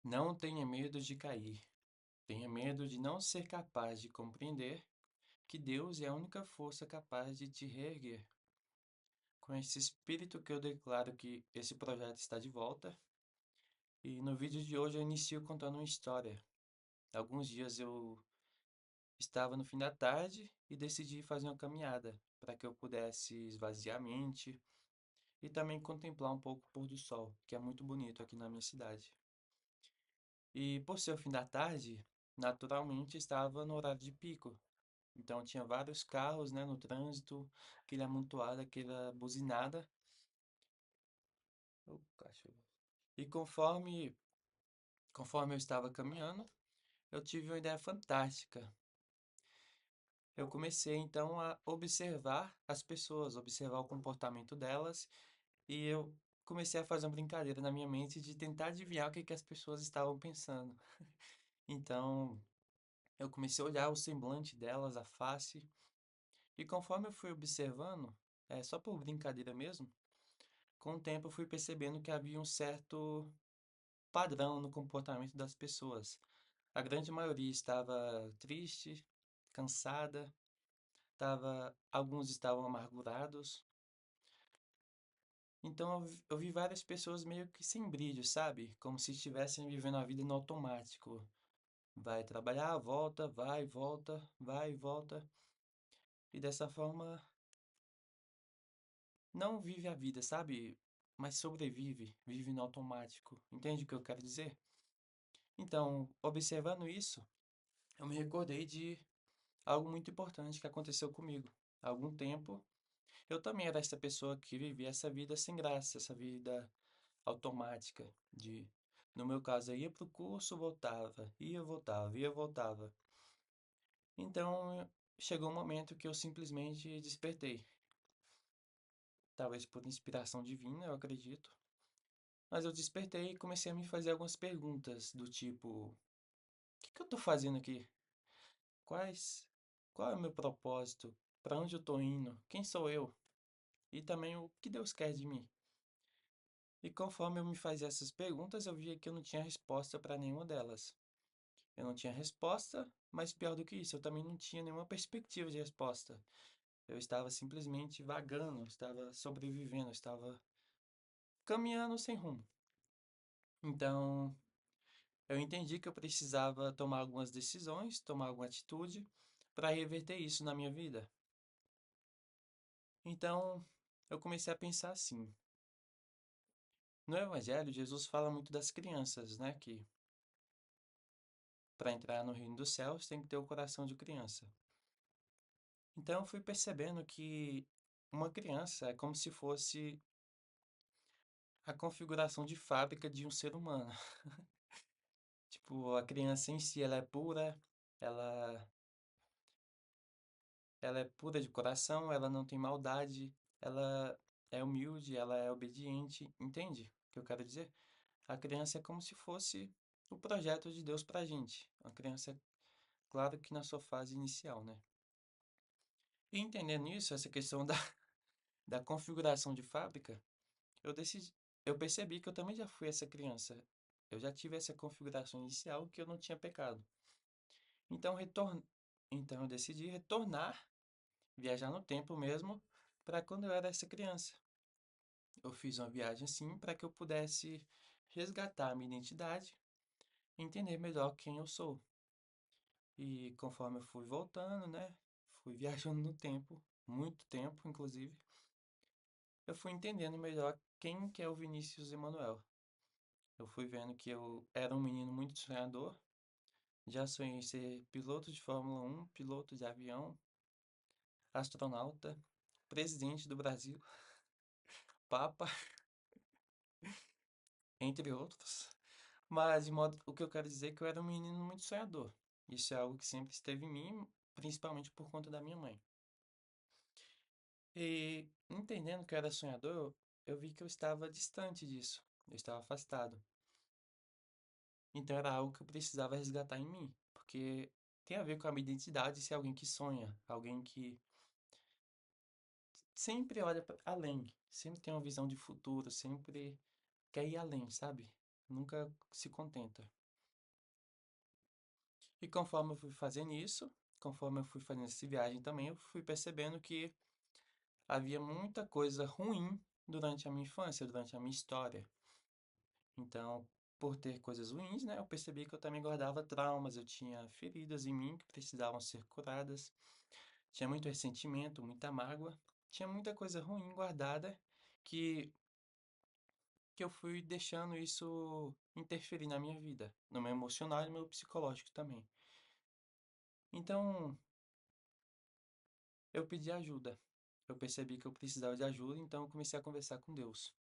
Não tenha medo de cair. Tenha medo de não ser capaz de compreender que Deus é a única força capaz de te reerguer. Com esse espírito que eu declaro que esse projeto está de volta. E no vídeo de hoje eu inicio contando uma história. Alguns dias eu estava no fim da tarde e decidi fazer uma caminhada para que eu pudesse esvaziar a mente e também contemplar um pouco o pôr do sol, que é muito bonito aqui na minha cidade. E por ser o fim da tarde, naturalmente estava no horário de pico. Então tinha vários carros, né, no trânsito, aquele amontoado, aquela buzinada. Ô, cachorro. E conforme eu estava caminhando, eu tive uma ideia fantástica. Eu comecei então a observar as pessoas, observar o comportamento delas, e eu comecei a fazer uma brincadeira na minha mente de tentar adivinhar o que que as pessoas estavam pensando. Então, eu comecei a olhar o semblante delas, a face, e conforme eu fui observando, só por brincadeira mesmo, com o tempo eu fui percebendo que havia um certo padrão no comportamento das pessoas. A grande maioria estava triste, cansada, alguns estavam amargurados. Então eu vi várias pessoas meio que sem brilho, sabe? Como se estivessem vivendo a vida no automático. Vai trabalhar, volta, vai, volta, vai, volta. E dessa forma não vive a vida, sabe? Mas sobrevive, vive no automático. Entende o que eu quero dizer? Então, observando isso, eu me recordei de algo muito importante que aconteceu comigo. Há algum tempo, eu também era essa pessoa que vivia essa vida sem graça, essa vida automática de, no meu caso, eu ia pro curso, voltava, ia, voltava, ia, voltava. Então, chegou um momento que eu simplesmente despertei. Talvez por inspiração divina, eu acredito. Mas eu despertei e comecei a me fazer algumas perguntas do tipo: o que que eu tô fazendo aqui? Quais, qual é o meu propósito? Para onde eu tô indo? Quem sou eu? E também o que Deus quer de mim? E conforme eu me fazia essas perguntas, eu via que eu não tinha resposta para nenhuma delas. Eu não tinha resposta, mas pior do que isso, eu também não tinha nenhuma perspectiva de resposta. Eu estava simplesmente vagando, eu estava sobrevivendo, eu estava caminhando sem rumo. Então, eu entendi que eu precisava tomar algumas decisões, tomar alguma atitude para reverter isso na minha vida. Então, eu comecei a pensar assim. No Evangelho, Jesus fala muito das crianças, né? Que para entrar no reino dos céus tem que ter o coração de criança. Então, eu fui percebendo que uma criança é como se fosse a configuração de fábrica de um ser humano. Tipo, a criança em si, ela é pura, ela, ela é pura de coração, ela não tem maldade, ela é humilde, ela é obediente, entende o que eu quero dizer? A criança é como se fosse o projeto de Deus pra gente. A criança, claro que na sua fase inicial, né? E entendendo isso, essa questão da configuração de fábrica, eu decidi, eu percebi que eu também já fui essa criança. Eu já tive essa configuração inicial que eu não tinha pecado. Então, então eu decidi retornar, viajar no tempo mesmo, para quando eu era essa criança. Eu fiz uma viagem assim para que eu pudesse resgatar a minha identidade e entender melhor quem eu sou. E conforme eu fui voltando, né, fui viajando no tempo, muito tempo, inclusive, eu fui entendendo melhor quem que é o Vinícius Emanuel. Eu fui vendo que eu era um menino muito sonhador. Já sonhei em ser piloto de Fórmula 1, piloto de avião, astronauta, presidente do Brasil, papa, entre outros. Mas, de modo, o que eu quero dizer é que eu era um menino muito sonhador. Isso é algo que sempre esteve em mim, principalmente por conta da minha mãe. E entendendo que eu era sonhador, eu vi que eu estava distante disso. Eu estava afastado. Então era algo que eu precisava resgatar em mim, porque tem a ver com a minha identidade ser alguém que sonha, alguém que sempre olha além, sempre tem uma visão de futuro, sempre quer ir além, sabe? nunca se contenta. E conforme eu fui fazendo isso, conforme eu fui fazendo essa viagem também, eu fui percebendo que havia muita coisa ruim durante a minha infância, durante a minha história. Então, por ter coisas ruins, né, eu percebi que eu também guardava traumas, eu tinha feridas em mim que precisavam ser curadas, tinha muito ressentimento, muita mágoa, tinha muita coisa ruim guardada que, que eu fui deixando isso interferir na minha vida, no meu emocional e no meu psicológico também. Então, eu pedi ajuda. Eu percebi que eu precisava de ajuda, então eu comecei a conversar com Deus.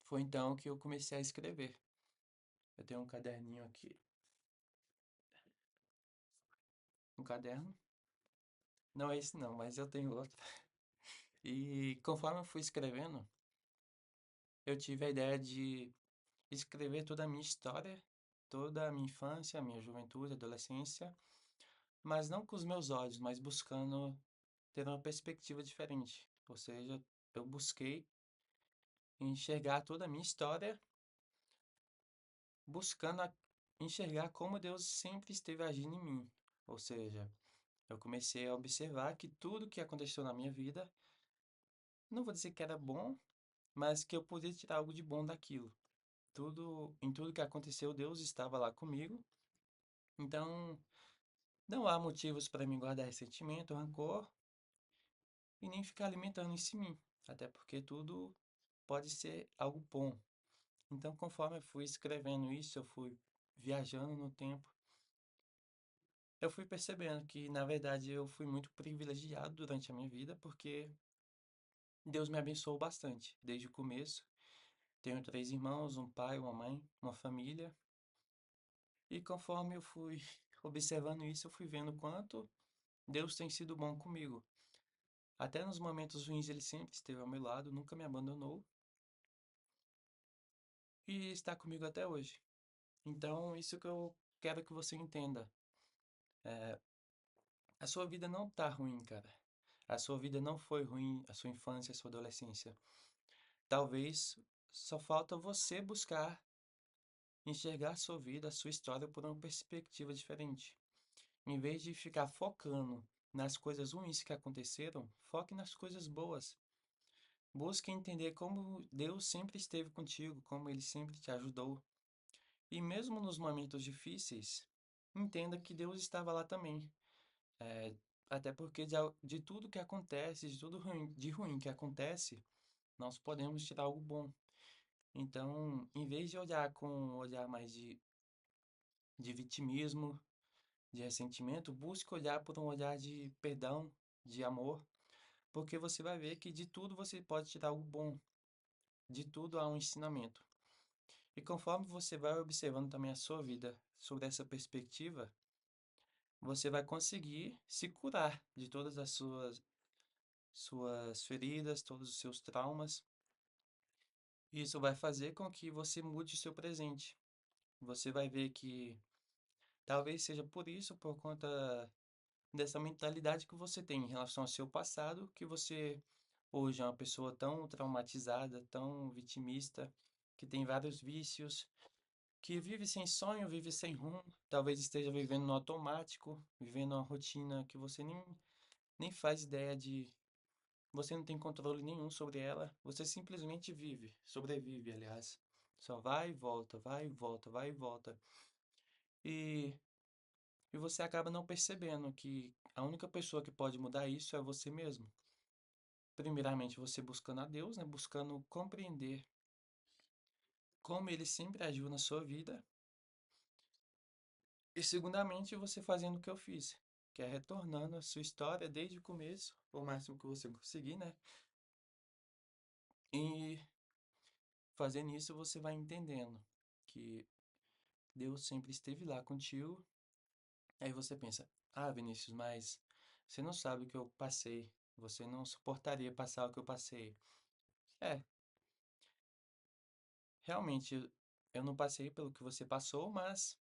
Foi então que eu comecei a escrever. Eu tenho um caderninho aqui, um caderno. Não é esse não, mas eu tenho outro. E conforme eu fui escrevendo, eu tive a ideia de escrever toda a minha história, toda a minha infância, a minha juventude, adolescência, mas não com os meus olhos, mas buscando ter uma perspectiva diferente. Ou seja, eu busquei enxergar toda a minha história, buscando enxergar como Deus sempre esteve agindo em mim. Ou seja, eu comecei a observar que tudo que aconteceu na minha vida, não vou dizer que era bom, mas que eu podia tirar algo de bom daquilo. Em tudo que aconteceu, Deus estava lá comigo. Então, não há motivos para mim guardar ressentimento, rancor e nem ficar alimentando isso em mim, até porque tudo pode ser algo bom. Então, conforme eu fui escrevendo isso, eu fui viajando no tempo, eu fui percebendo que, na verdade, eu fui muito privilegiado durante a minha vida, porque Deus me abençoou bastante desde o começo. Tenho três irmãos, um pai, uma mãe, uma família. E conforme eu fui observando isso, eu fui vendo o quanto Deus tem sido bom comigo. Até nos momentos ruins, Ele sempre esteve ao meu lado, nunca me abandonou e está comigo até hoje. Então, isso que eu quero que você entenda. A sua vida não tá ruim, cara. A sua vida não foi ruim, a sua infância, a sua adolescência. Talvez só falta você buscar enxergar a sua vida, a sua história por uma perspectiva diferente. Em vez de ficar focando nas coisas ruins que aconteceram, foque nas coisas boas. Busque entender como Deus sempre esteve contigo, como Ele sempre te ajudou. E mesmo nos momentos difíceis, entenda que Deus estava lá também. É, até porque de tudo que acontece, de tudo ruim, de ruim que acontece, nós podemos tirar algo bom. Então, em vez de olhar com um olhar mais de vitimismo, de ressentimento, busque olhar por um olhar de perdão, de amor, porque você vai ver que de tudo você pode tirar algo bom, de tudo há um ensinamento. E conforme você vai observando também a sua vida sobre essa perspectiva, você vai conseguir se curar de todas as suas feridas, todos os seus traumas. E isso vai fazer com que você mude o seu presente. Você vai ver que talvez seja por isso, por conta dessa mentalidade que você tem em relação ao seu passado, que você hoje é uma pessoa tão traumatizada, tão vitimista, que tem vários vícios, que vive sem sonho, vive sem rumo, talvez esteja vivendo no automático, vivendo uma rotina que você nem faz ideia de. Você não tem controle nenhum sobre ela, você simplesmente vive, sobrevive, aliás. Só vai e volta, vai e volta, vai e volta. E, e você acaba não percebendo que a única pessoa que pode mudar isso é você mesmo. Primeiramente, você buscando a Deus, né? Buscando compreender como Ele sempre agiu na sua vida. E segundamente, você fazendo o que eu fiz, que é retornando a sua história desde o começo, o máximo que você conseguir, né? E fazendo isso, você vai entendendo que Deus sempre esteve lá contigo. Aí você pensa, ah, Vinícius, mas você não sabe o que eu passei. Você não suportaria passar o que eu passei. É, realmente, eu não passei pelo que você passou, mas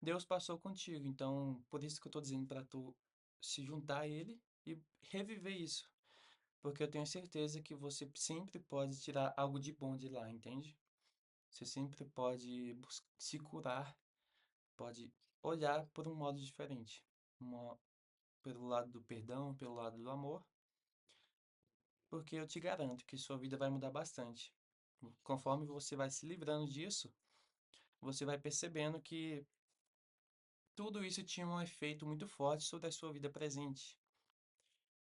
Deus passou contigo. Então, por isso que eu tô dizendo para tu se juntar a Ele e reviver isso. Porque eu tenho certeza que você sempre pode tirar algo de bom de lá, entende? Você sempre pode se curar, pode olhar por um modo diferente, uma- pelo lado do perdão, pelo lado do amor, porque eu te garanto que sua vida vai mudar bastante. Conforme você vai se livrando disso, você vai percebendo que tudo isso tinha um efeito muito forte sobre a sua vida presente.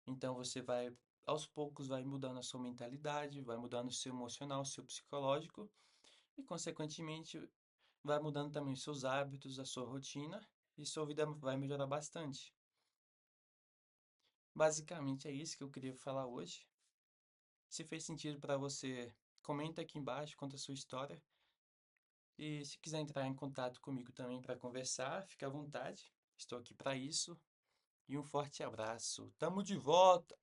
Então você vai, aos poucos, vai mudando a sua mentalidade, vai mudando o seu emocional, o seu psicológico e, consequentemente, vai mudando também os seus hábitos, a sua rotina e sua vida vai melhorar bastante. Basicamente é isso que eu queria falar hoje. Se fez sentido para você, comenta aqui embaixo, conta a sua história. E se quiser entrar em contato comigo também para conversar, fique à vontade. Estou aqui para isso. E um forte abraço. Tamo de volta!